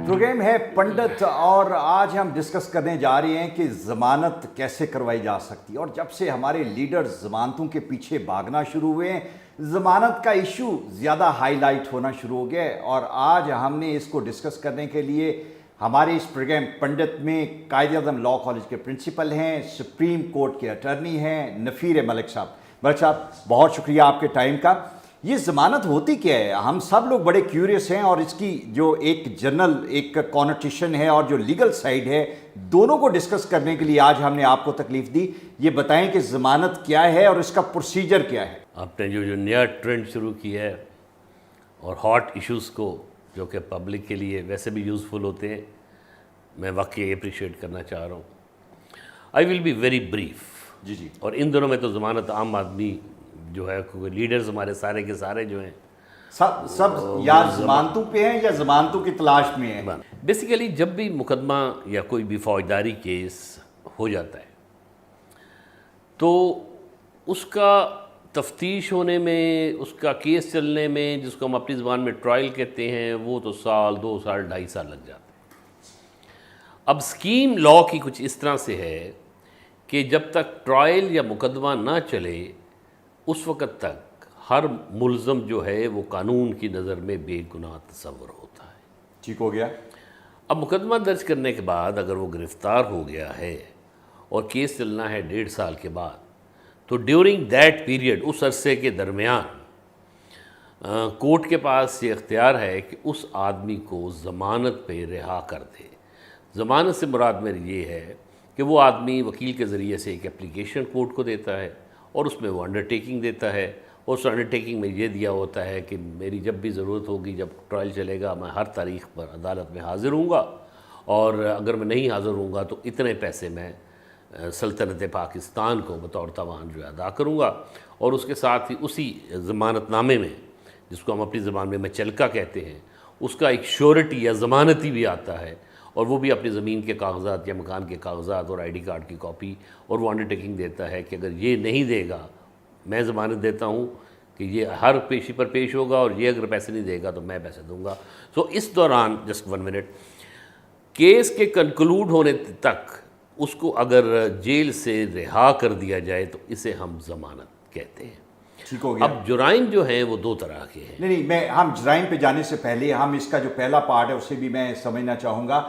Programme है पंडित और आज हम डिस्कस करने जा रहे हैं कि ज़मानत कैसे करवाई जा सकती है। और जब से हमारे लीडर्स ज़मानतों के पीछे भागना शुरू हुए हैं, ज़मानत का इशू ज़्यादा हाईलाइट होना शुरू हो गया है। और आज हमने इसको डिस्कस करने के लिए हमारे इस प्रोग्राम पंडित में कायदे-ए-आज़म लॉ कॉलेज के प्रिंसिपल हैं, सुप्रीम कोर्ट के अटर्नी हैं, नफ़ीर मलिक साहब। मलिक साहब, बहुत शुक्रिया आपके टाइम का। ये ज़मानत होती क्या है? हम सब लोग बड़े क्यूरियस हैं और इसकी जो एक जनरल एक कॉनोटेशन है और जो लीगल साइड है, दोनों को डिस्कस करने के लिए आज हमने आपको तकलीफ़ दी। ये बताएं कि ज़मानत क्या है और इसका प्रोसीजर क्या है। आपने जो नया ट्रेंड शुरू किया है और हॉट इश्यूज़ को जो कि पब्लिक के लिए वैसे भी यूज़फुल होते हैं, मैं वाकई अप्रिशिएट करना चाह रहा हूँ। I will be very brief. जी। और इन दिनों में तो ज़मानत आम आदमी जो है, क्योंकि लीडर्स हमारे सारे के सारे जो हैं सब या ज़मानतों पे हैं या ज़मानतों की तलाश में हैं। बेसिकली जब भी मुकदमा या कोई भी फौजदारी केस हो जाता है तो उसका तफ्तीश होने में, उसका केस चलने में, जिसको हम अपनी ज़बान में ट्रायल कहते हैं, वो तो साल, 2 साल, 2.5 साल लग जाते हैं। अब स्कीम लॉ की कुछ इस तरह से है कि जब तक ट्रायल या मुकदमा ना चले उस वक़्त तक हर मुल्ज़म जो है वो कानून की नज़र में बेगुनाह तस्वर होता है। ठीक हो गया। अब मुकदमा दर्ज करने के बाद अगर वो गिरफ़्तार हो गया है और केस चलना है 1.5 साल के बाद, तो ड्यूरिंग दैट पीरियड, उस अरसे के दरमियान कोर्ट के पास ये इख्तियार है कि उस आदमी को ज़मानत पे रिहा कर दे। ज़मानत से मुराद मेरी ये है कि वो आदमी वकील के ज़रिए से एक एप्लीकेशन कोर्ट को देता है और उसमें वो अंडरटेकिंग देता है। और उस अंडरटेकिंग में ये दिया होता है कि मेरी जब भी ज़रूरत होगी, जब ट्रायल चलेगा, मैं हर तारीख़ पर अदालत में हाज़िर हूँगा और अगर मैं नहीं हाज़िर हूँगा तो इतने पैसे मैं सल्तनत पाकिस्तान को बतौर तावान जो है अदा करूँगा। और उसके साथ ही उसी ज़मानतनामे में, जिसको हम अपनी ज़बान में मचलका कहते हैं, उसका एक श्योरिटी या ज़मानती भी आता है और वो भी अपनी ज़मीन के कागज़ात या मकान के कागज़ात और आईडी कार्ड की कॉपी, और वो अंडरटेकिंग देता है कि अगर ये नहीं देगा, मैं ज़मानत देता हूँ कि ये हर पेशी पर पेश होगा और ये अगर पैसे नहीं देगा तो मैं पैसे दूंगा। सो इस दौरान, जस्ट 1 मिनट, केस के कंक्लूड होने तक उसको अगर जेल से रिहा कर दिया जाए तो इसे हम ज़मानत कहते हैं। ठीक हो गया। अब जुराइम जो हैं वो 2 तरह के हैं। नहीं, हम जुराइम पे जाने से पहले हम इसका जो पहला पार्ट है उसे भी मैं समझना चाहूँगा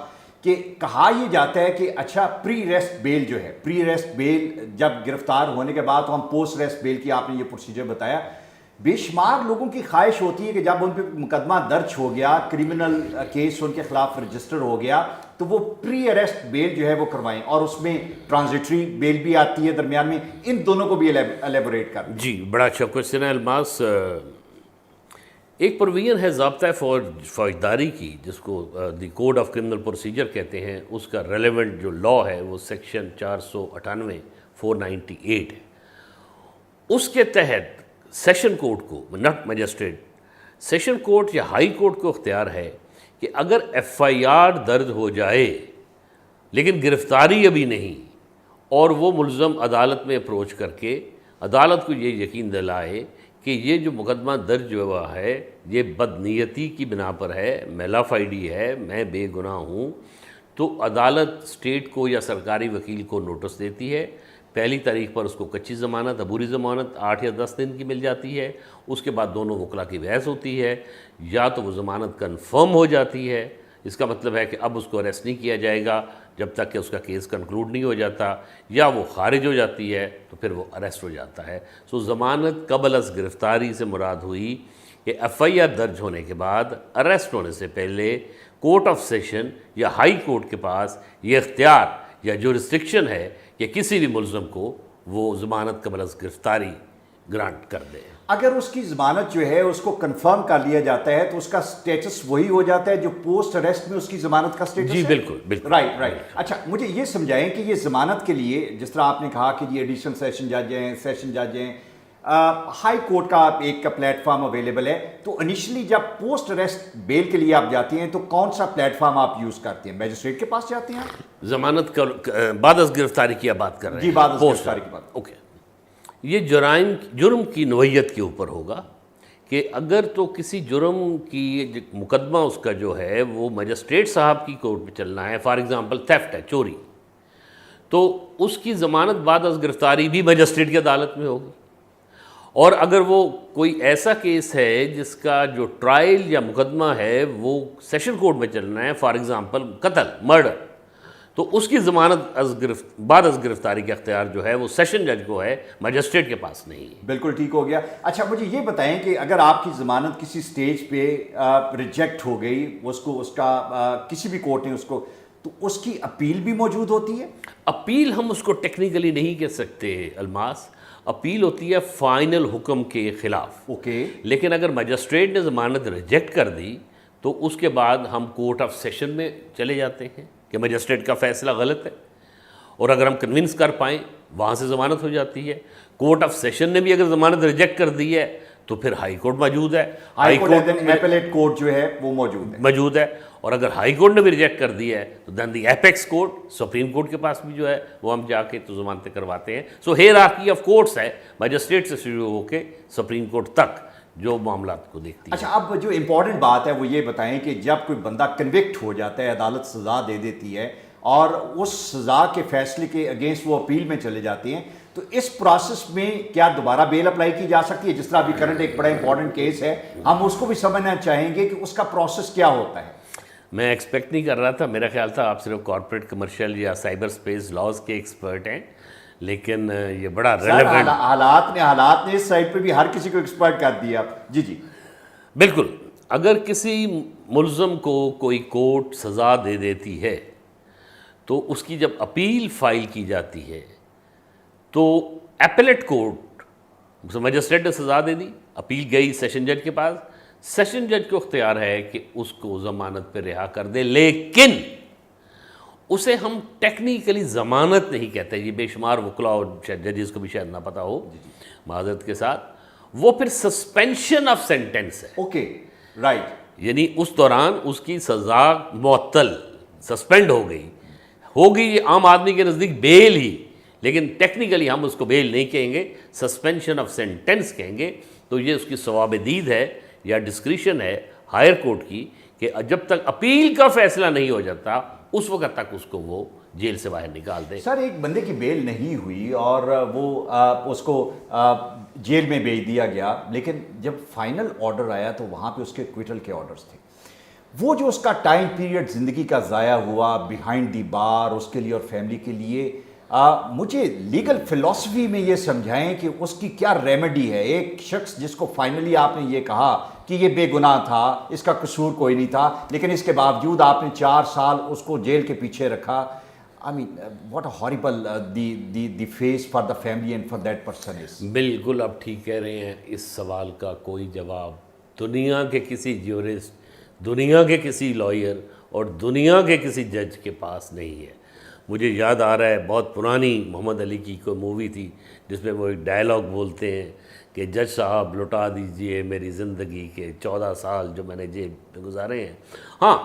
कि कहा यह जाता है कि अच्छा, प्री रेस्ट बेल जो है, प्री रेस्ट बेल जब गिरफ्तार होने के बाद, तो हम पोस्ट रेस्ट बेल की आपने ये प्रोसीजर बताया। बेशुमार लोगों की ख्वाहिश होती है कि जब उन पर मुकदमा दर्ज हो गया, क्रिमिनल केस उनके खिलाफ रजिस्टर हो गया, तो वो प्री अरेस्ट बेल जो है वो करवाएं, और उसमें ट्रांजिटरी बेल भी आती है दरमियान में। इन दोनों को भी एलेबोरेट कर। जी, बड़ा अच्छा क्वेश्चन है अल्मास। एक प्रोविजन है ज़ाब्ता फौजदारी की, जिसको the code of criminal procedure कहते हैं। उसका रेलेवेंट जो लॉ है वो सेक्शन 498 498 है। उसके तहत सेशन कोर्ट को, नॉट मजिस्ट्रेट, सेशन कोर्ट या हाई कोर्ट को इख्तियार है कि अगर FIR दर्ज हो जाए लेकिन गिरफ्तारी अभी नहीं, और वो मुल्ज़म अदालत में अप्रोच करके अदालत को ये यकीन दिलाए कि ये जो मुकदमा दर्ज हुआ है ये बदनीयती की बिना पर है, मेलाफाइडी है, मैं बेगुनाह हूँ, तो अदालत स्टेट को या सरकारी वकील को नोटिस देती है। पहली तारीख पर उसको कच्ची ज़मानत, अबूरी ज़मानत 8 या 10 दिन की मिल जाती है। उसके बाद दोनों वकला की बहस होती है, या तो वो ज़मानत कन्फर्म हो जाती है, इसका मतलब है कि अब उसको अरेस्ट नहीं किया जाएगा जब तक कि उसका केस कंक्लूड नहीं हो जाता, या वो खारिज हो जाती है तो फिर वो अरेस्ट हो जाता है। सो ज़मानत क़ब्ल अज़ गिरफ़्तारी से मुराद हुई कि FIR दर्ज होने के बाद, अरेस्ट होने से पहले कोर्ट ऑफ सेशन या हाई कोर्ट के पास ये इख्तियार या जो रिस्ट्रिक्शन है कि किसी भी मुल्ज़म को वो ज़मानत क़ब्ल अज़ गिरफ़्तारी ग्रांट कर दे। अगर उसकी ज़मानत जो है उसको कंफर्म कर लिया जाता है तो उसका स्टेटस वही हो जाता है जो पोस्ट अरेस्ट में उसकी ज़मानत का स्टेटस जी है? बिल्कुल। राइट। अच्छा, मुझे ये समझाएं कि ये ज़मानत के लिए, जिस तरह आपने कहा कि ये एडिशनल सेशन जज हैं, सेशन जज हैं, हाई कोर्ट का एक का प्लेटफॉर्म अवेलेबल है, तो इनिशियली जब पोस्ट अरेस्ट बेल के लिए आप जाते हैं तो कौन सा प्लेटफॉर्म आप यूज़ करते हैं? मैजिस्ट्रेट के पास जाते हैं? ज़मानत का बाद अज़ गिरफ़्तारी की बात कर रहे हैं? जी, बाद अज़ गिरफ़्तारी की बात। ओके। ये जुर्म की नोयत के ऊपर होगा کہ اگر تو کسی جرم کی مقدمہ اس کا جو ہے وہ مجسٹریٹ صاحب کی کورٹ میں چلنا ہے، فار ایگزامپل تھیفٹ ہے، چوری، تو اس کی ضمانت بعد از گرفتاری بھی مجسٹریٹ کی عدالت میں ہوگی. اور اگر وہ کوئی ایسا کیس ہے جس کا جو ٹرائل یا مقدمہ ہے وہ سیشن کورٹ میں چلنا ہے، فار ایگزامپل قتل، مرڈر، تو اس کی ضمانت بعد از گرفتاری کا اختیار جو ہے وہ سیشن جج کو ہے، مجسٹریٹ کے پاس نہیں ہے. بالکل ٹھیک ہو گیا. اچھا مجھے یہ بتائیں کہ اگر آپ کی ضمانت کسی سٹیج پہ ریجیکٹ ہو گئی، اس کا کسی بھی کورٹ نے اس کو، تو اس کی اپیل بھی موجود ہوتی ہے؟ اپیل ہم اس کو ٹیکنیکلی نہیں کہہ سکتے الماس، اپیل ہوتی ہے فائنل حکم کے خلاف. اوکے. لیکن اگر مجسٹریٹ نے ضمانت ریجیکٹ کر دی تو اس کے بعد ہم کورٹ آف سیشن میں چلے جاتے ہیں کہ مجسٹریٹ کا فیصلہ غلط ہے، اور اگر ہم کنونس کر پائیں وہاں سے ضمانت ہو جاتی ہے. کورٹ آف سیشن نے بھی اگر ضمانت ریجیکٹ کر دی ہے تو پھر ہائی کورٹ موجود ہے، ہائی کورٹ ایپیلیٹ کورٹ جو ہے وہ موجود ہے. اور اگر ہائی کورٹ نے بھی ریجیکٹ کر دی ہے تو دین دی ایپیکس کورٹ، سپریم کورٹ کے پاس بھی جو ہے وہ ہم جا کے تو ضمانتیں کرواتے ہیں. سو ہیرارکی آف کورٹس ہے، مجسٹریٹ سے شروع ہو کے سپریم کورٹ تک جو معاملات کو دیکھتی ہے. اچھا اب جو امپورٹنٹ بات ہے وہ یہ بتائیں کہ جب کوئی بندہ کنوکٹ ہو جاتا ہے، عدالت سزا دے دیتی ہے اور اس سزا کے فیصلے کے اگینسٹ وہ اپیل میں چلے جاتے ہیں، تو اس پروسیس میں کیا دوبارہ بیل اپلائی کی جا سکتی ہے؟ جس طرح ابھی کرنٹ ایک بڑا امپورٹنٹ کیس ہے، ہم اس کو بھی سمجھنا چاہیں گے کہ اس کا پروسیس کیا ہوتا ہے. میں ایکسپیکٹ نہیں کر رہا تھا، میرا خیال تھا آپ صرف کارپوریٹ کمرشل یا سائبر سپیس لاز کے ایکسپرٹ ہیں، لیکن یہ بڑا ریلیونٹ. حالات نے اس سائڈ پہ بھی ہر کسی کو ایکسپرٹ کر دیا. جی بالکل. اگر کسی ملزم کو کوئی کورٹ سزا دے دیتی ہے تو اس کی جب اپیل فائل کی جاتی ہے تو ایپیلیٹ کورٹ، مجسٹریٹ نے سزا دے دی، اپیل گئی سیشن جج کے پاس، سیشن جج کو اختیار ہے کہ اس کو ضمانت پہ رہا کر دے، لیکن اسے ہم ٹیکنیکلی ضمانت نہیں کہتے. یہ بے شمار وکلا اور ججز کو بھی شاید نہ پتہ ہو، معذرت کے ساتھ، وہ پھر سسپینشن آف سینٹینس ہے. Okay right. یعنی اس دوران اس کی سزا معطل، سسپینڈ ہو گئی عام آدمی کے نزدیک بیل ہی، لیکن ٹیکنیکلی ہم اس کو بیل نہیں کہیں گے، سسپینشن آف سینٹینس کہیں گے. تو یہ اس کی ثواب دید ہے یا ڈسکریشن ہے ہائر کورٹ کی کہ جب تک اپیل کا فیصلہ نہیں ہو جاتا اس وقت تک اس کو وہ جیل سے باہر نکال دے. سر ایک بندے کی بیل نہیں ہوئی اور وہ اس کو جیل میں بھیج دیا گیا، لیکن جب فائنل آرڈر آیا تو وہاں پہ اس کے کوئٹل کے آرڈرز تھے. وہ جو اس کا ٹائم پیریڈ زندگی کا ضائع ہوا بیہائنڈ دی بار اس کے لیے اور فیملی کے لیے، مجھے لیگل فلسفی میں یہ سمجھائیں کہ اس کی کیا ریمیڈی ہے. ایک شخص جس کو فائنلی آپ نے یہ کہا کہ یہ بے گناہ تھا، اس کا قصور کوئی نہیں تھا، لیکن اس کے باوجود آپ نے 4 سال اس کو جیل کے پیچھے رکھا. I mean, what a horrible the face for the family and for that person is. بالکل آپ ٹھیک کہہ رہے ہیں. اس سوال کا کوئی جواب دنیا کے کسی جیورسٹ، دنیا کے کسی لائر اور دنیا کے کسی جج کے پاس نہیں ہے. مجھے یاد آ رہا ہے بہت پرانی محمد علی کی کوئی مووی تھی جس میں وہ ایک ڈائلاگ بولتے ہیں کہ جج صاحب لوٹا دیجئے میری زندگی کے 14 سال جو میں نے جیل میں گزارے ہیں. ہاں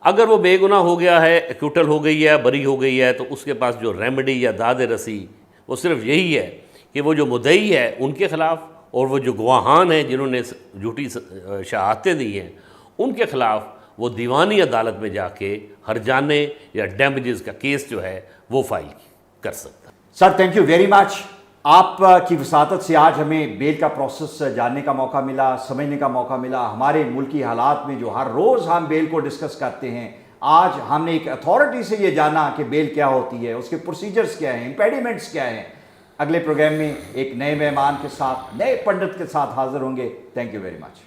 اگر وہ بے گناہ ہو گیا ہے، ایکوٹل ہو گئی ہے، بری ہو گئی ہے، تو اس کے پاس جو ریمیڈی یا داد رسی وہ صرف یہی ہے کہ وہ جو مدعی ہے ان کے خلاف اور وہ جو گواہان ہیں جنہوں نے جھوٹی شہادتیں دی ہیں ان کے خلاف وہ دیوانی عدالت میں جا کے ہرجانے یا ڈیمیجز کا کیس جو ہے وہ فائل کر سکتا. Sir thank you very much. آپ کی وساطت سے آج ہمیں بیل کا پروسیس جاننے کا موقع ملا، سمجھنے کا موقع ملا. ہمارے ملکی حالات میں جو ہر روز ہم بیل کو ڈسکس کرتے ہیں، آج ہم نے ایک اتھارٹی سے یہ جانا کہ بیل کیا ہوتی ہے، اس کے پروسیجرز کیا ہیں، امپیڈیمنٹس کیا ہیں. اگلے پروگرام میں ایک نئے مہمان کے ساتھ، نئے پنڈت کے ساتھ حاضر ہوں گے. Thank you very much.